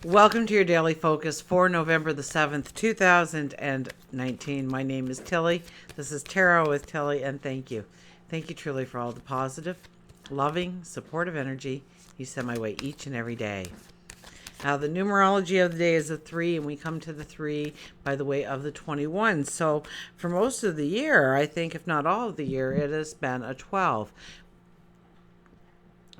Welcome to your daily focus for November the 7th, 2019. My name is Tilly. This is Tarot with Tilly, and thank you. Thank you truly for all the positive, loving, supportive energy you send my way each and every day. Now, the numerology of the day is a 3, and we come to the 3 by the way of the 21. So, for most of the year, I think, if not all of the year, it has been a 12.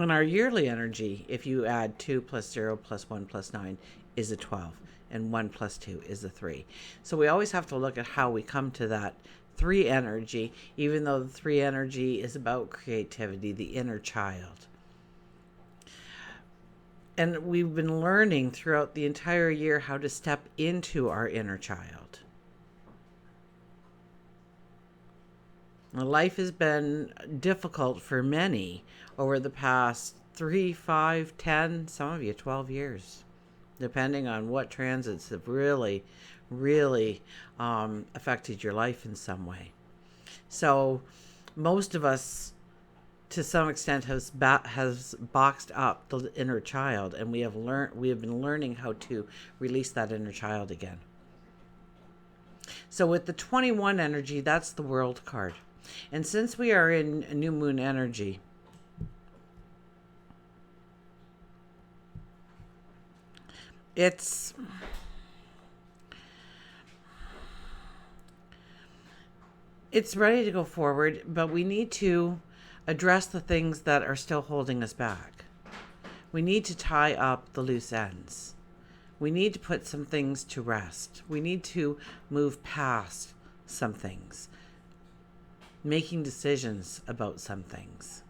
And our yearly energy, if you add 2 plus 0 plus 1 plus 9, is a 12. And 1 plus 2 is a 3. So we always have to look at how we come to that 3 energy, even though the 3 energy is about creativity, the inner child. And we've been learning throughout the entire year how to step into our inner child. Life has been difficult for many over the past 3, 5, 10, some of you 12 years, depending on what transits have really affected your life in some way. So most of us, to some extent, has boxed up the inner child, and we have been learning how to release that inner child again. So with the 21 energy, that's the World card. And since we are in new moon energy, it's ready to go forward, but we need to address the things that are still holding us back. We need to tie up the loose ends. We need to put some things to rest. We need to move past some things, making decisions about some things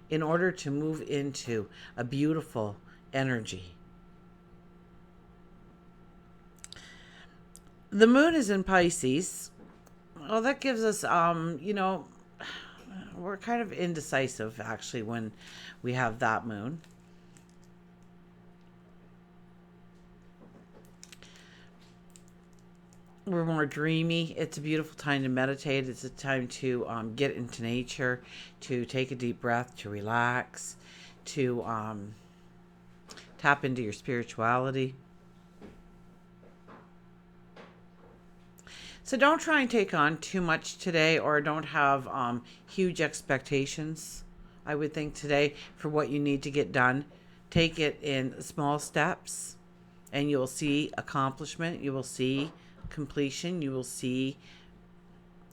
in order to move into a beautiful energy. The moon is in Pisces. Well, that gives us, we're kind of indecisive actually when we have that moon. We're more dreamy. It's a beautiful time to meditate. It's a time to get into nature, to take a deep breath, to relax, to tap into your spirituality. So don't try and take on too much today, or don't have huge expectations, I would think, today for what you need to get done. Take it in small steps, and you'll see accomplishment. You will see completion. You will see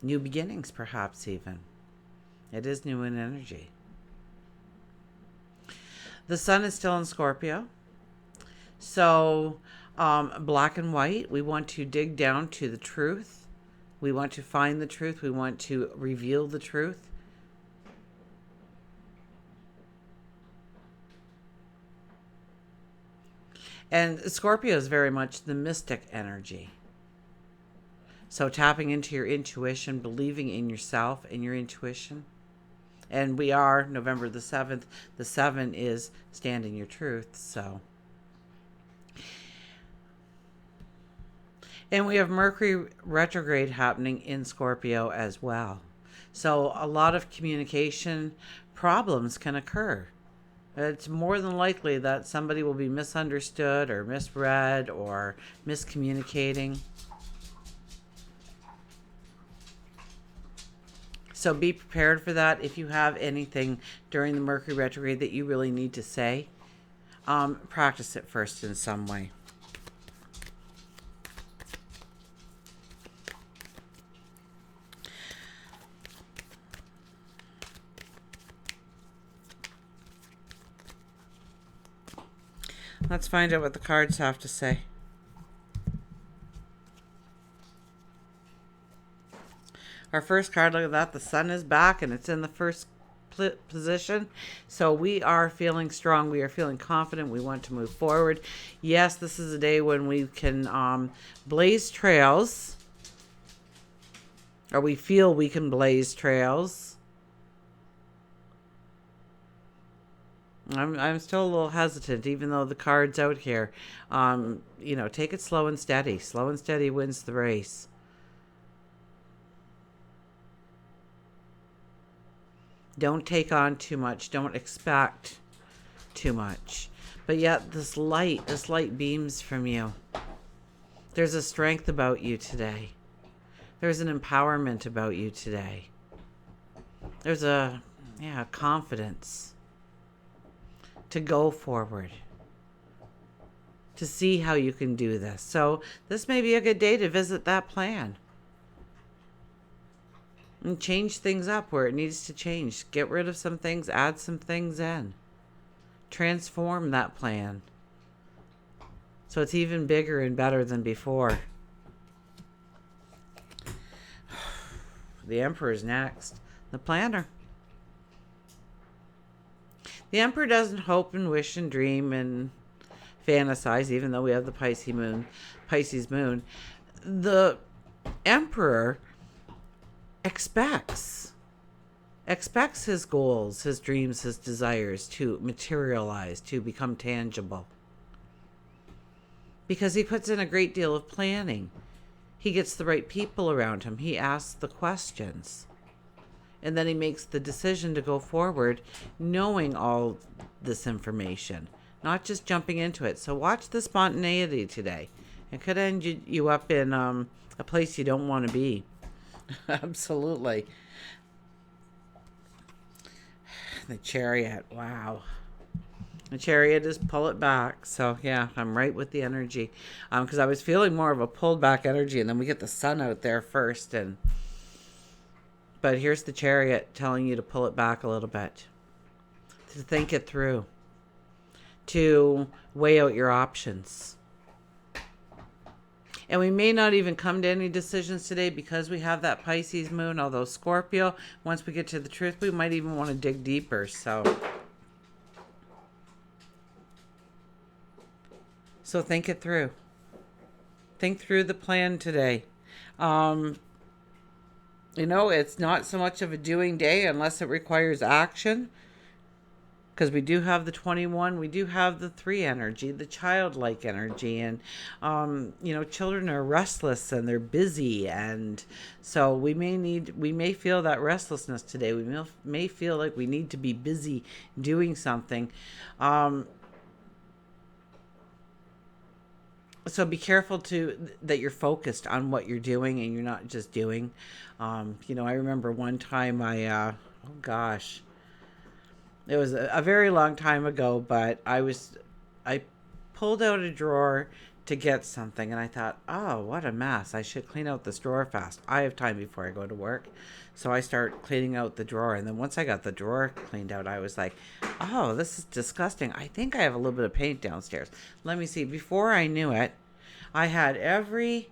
new beginnings, perhaps even. It is new in energy. The sun is still in Scorpio. So black and white, we want to dig down to the truth. We want to find the truth. We want to reveal the truth. And Scorpio is very much the mystic energy. So tapping into your intuition, believing in yourself and your intuition. And we are November the 7th. The 7 is stand in your truth. So. And we have Mercury retrograde happening in Scorpio as well. So a lot of communication problems can occur. It's more than likely that somebody will be misunderstood or misread or miscommunicating. So be prepared for that. If you have anything during the Mercury retrograde that you really need to say, practice it first in some way. Let's find out what the cards have to say. Our first card, look at that. The sun is back and it's in the first position. So we are feeling strong. We are feeling confident. We want to move forward. Yes, this is a day when we can blaze trails. Or we feel we can blaze trails. I'm still a little hesitant, even though the card's out here. Take it slow and steady. Slow and steady wins the race. Don't take on too much. Don't expect too much. But yet this light beams from you. There's a strength about you today. There's an empowerment about you today. There's a confidence to go forward, to see how you can do this. So this may be a good day to visit that plan and change things up where it needs to change. Get rid of some things, add some things in. Transform that plan so it's even bigger and better than before. The Emperor's next. The planner. The Emperor doesn't hope and wish and dream and fantasize, even though we have the Pisces moon. The Emperor expects his goals, his dreams, his desires to materialize, to become tangible. Because he puts in a great deal of planning. He gets the right people around him. He asks the questions. And then he makes the decision to go forward knowing all this information, not just jumping into it. So watch the spontaneity today. It could end you up in a place you don't want to be. Absolutely. The Chariot. Wow. The Chariot is pull it back. So yeah, I'm right with the energy. Because I was feeling more of a pulled back energy, and then we get the sun out there first. But here's the Chariot telling you to pull it back a little bit, to think it through, to weigh out your options. And we may not even come to any decisions today because we have that Pisces moon, although Scorpio, once we get to the truth, we might even want to dig deeper. So think it through. Think through the plan today. It's not so much of a doing day unless it requires action. Because we do have the 21, we do have the 3 energy, the childlike energy. And, children are restless and they're busy. And so we may feel that restlessness today. We may feel like we need to be busy doing something. So be careful that you're focused on what you're doing and you're not just doing. I remember one time it was a very long time ago, but I pulled out a drawer to get something and I thought, oh, what a mess. I should clean out this drawer fast. I have time before I go to work. So I start cleaning out the drawer. And then once I got the drawer cleaned out, I was like, oh, this is disgusting. I think I have a little bit of paint downstairs. Let me see. Before I knew it, I had every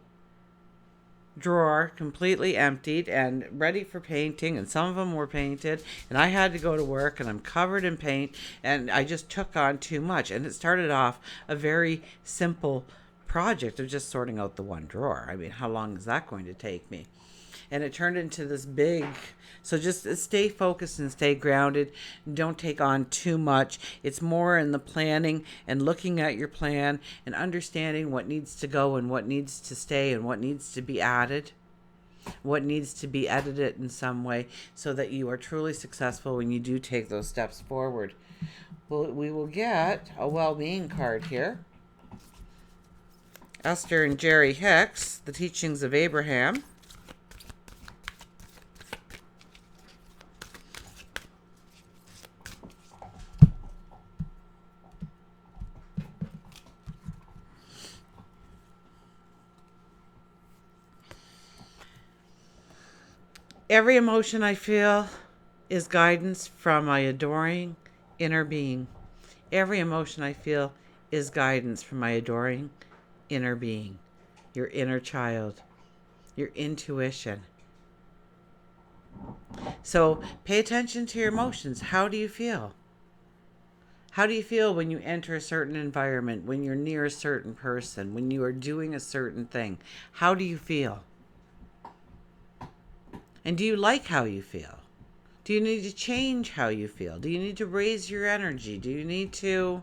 drawer completely emptied and ready for painting, and some of them were painted, and I had to go to work and I'm covered in paint, and I just took on too much. And it started off a very simple project of just sorting out the one drawer. I mean, how long is that going to take me? And it turned into this big. So just stay focused and stay grounded. Don't take on too much. It's more in the planning and looking at your plan and understanding what needs to go and what needs to stay and what needs to be added, what needs to be edited in some way so that you are truly successful when you do take those steps forward. Well, we will get a well-being card here. Esther and Jerry Hicks, The Teachings of Abraham. Every emotion I feel is guidance from my adoring inner being. Every emotion I feel is guidance from my adoring inner being, your inner child, your intuition. So pay attention to your emotions. How do you feel? How do you feel when you enter a certain environment, when you're near a certain person, when you are doing a certain thing? How do you feel? And do you like how you feel? Do you need to change how you feel? Do you need to raise your energy? Do you need to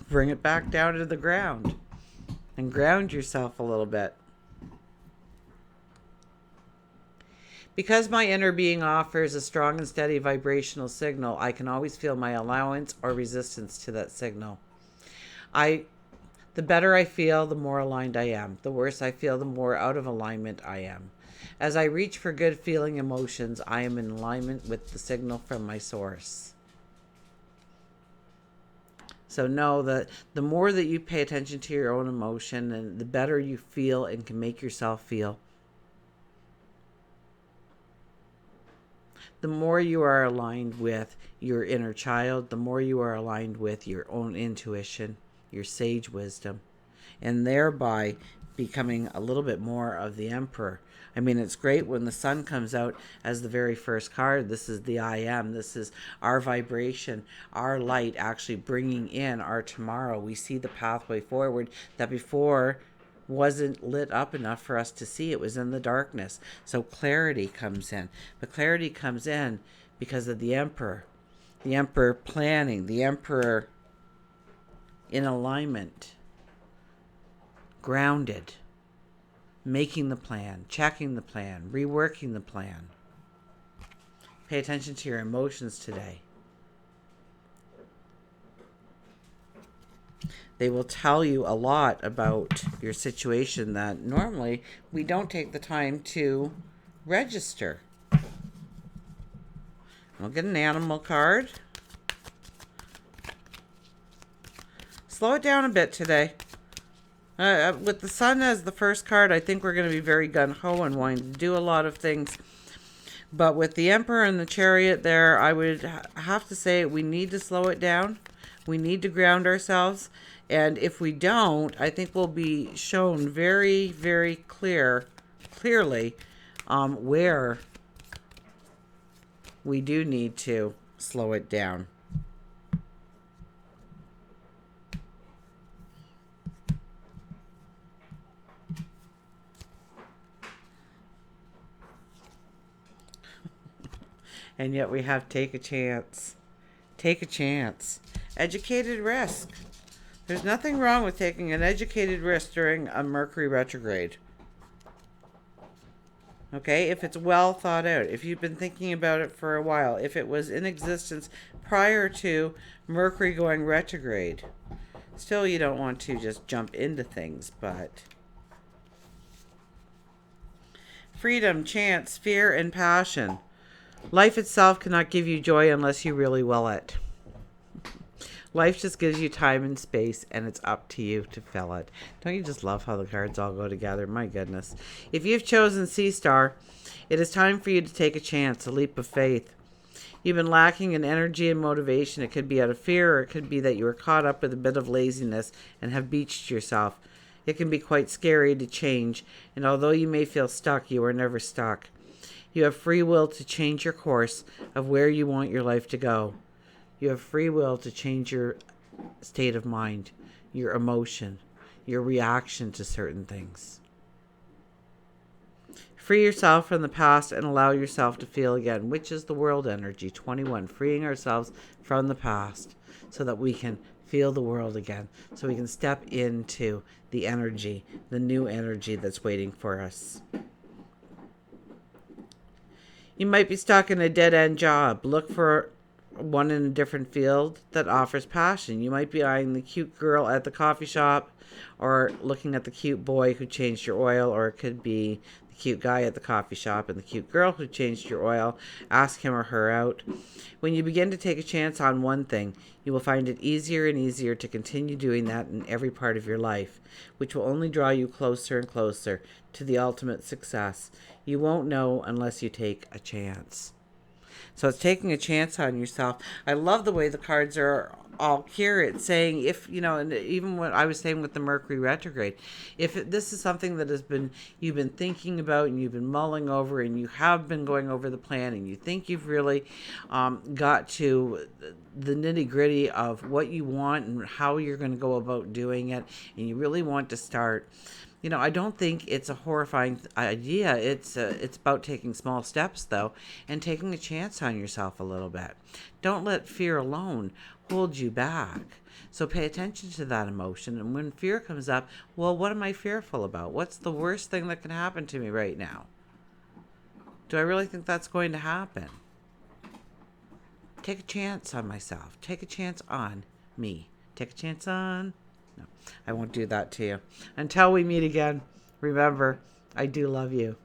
bring it back down to the ground and ground yourself a little bit? Because my inner being offers a strong and steady vibrational signal, I can always feel my allowance or resistance to that signal. The better I feel, the more aligned I am. The worse I feel, the more out of alignment I am. As I reach for good feeling emotions, I am in alignment with the signal from my source. So know that the more that you pay attention to your own emotion, and the better you feel and can make yourself feel, the more you are aligned with your inner child, the more you are aligned with your own intuition, your sage wisdom, and thereby becoming a little bit more of the emperor. I mean, it's great when the sun comes out as the very first card. This is the I am. This is our vibration, our light actually bringing in our tomorrow. We see the pathway forward that before wasn't lit up enough for us to see. It was in the darkness. So clarity comes in. But clarity comes in because of the emperor. The emperor planning, the emperor in alignment, grounded, making the plan, checking the plan, reworking the plan. Pay attention to your emotions today. They will tell you a lot about your situation that normally we don't take the time to register. We'll get an animal card. Slow it down a bit today. With the sun as the first card, I think we're going to be very gung-ho and wanting to do a lot of things. But with the Emperor and the Chariot there, I would have to say we need to slow it down. We need to ground ourselves. And if we don't, I think we'll be shown very, very clearly where we do need to slow it down. And yet we have take a chance. Take a chance. Educated risk. There's nothing wrong with taking an educated risk during a Mercury retrograde. Okay, if it's well thought out, if you've been thinking about it for a while, if it was in existence prior to Mercury going retrograde. Still, you don't want to just jump into things, but freedom, chance, fear, and passion. Life itself cannot give you joy unless you really will it. Life just gives you time and space, and it's up to you to fill it. Don't you just love how the cards all go together? My goodness. If you've chosen Sea Star, it is time for you to take a chance, a leap of faith. You've been lacking in energy and motivation. It could be out of fear, or it could be that you were caught up with a bit of laziness and have beached yourself. It can be quite scary to change, and although you may feel stuck, you are never stuck. You have free will to change your course of where you want your life to go. You have free will to change your state of mind, your emotion, your reaction to certain things. Free yourself from the past and allow yourself to feel again, which is the world energy, 21, freeing ourselves from the past so that we can feel the world again, so we can step into the energy, the new energy that's waiting for us. You might be stuck in a dead-end job. Look for one in a different field that offers passion. You might be eyeing the cute girl at the coffee shop, or looking at the cute boy who changed your oil, or it could be the cute guy at the coffee shop and the cute girl who changed your oil. Ask him or her out. When you begin to take a chance on one thing, you will find it easier and easier to continue doing that in every part of your life, which will only draw you closer and closer to the ultimate success. You won't know unless you take a chance. So it's taking a chance on yourself. I love the way the cards are all here. It's saying if, and even what I was saying with the Mercury retrograde, if this is something that you've been thinking about and you've been mulling over and you have been going over the plan and you think you've really got to the nitty gritty of what you want and how you're going to go about doing it, and you really want to start, I don't think it's a horrifying idea. It's about taking small steps, though, and taking a chance on yourself a little bit. Don't let fear alone hold you back. So pay attention to that emotion. And when fear comes up, well, what am I fearful about? What's the worst thing that can happen to me right now? Do I really think that's going to happen? Take a chance on myself. Take a chance on me. Take a chance on No, I won't do that to you. Until we meet again, remember, I do love you.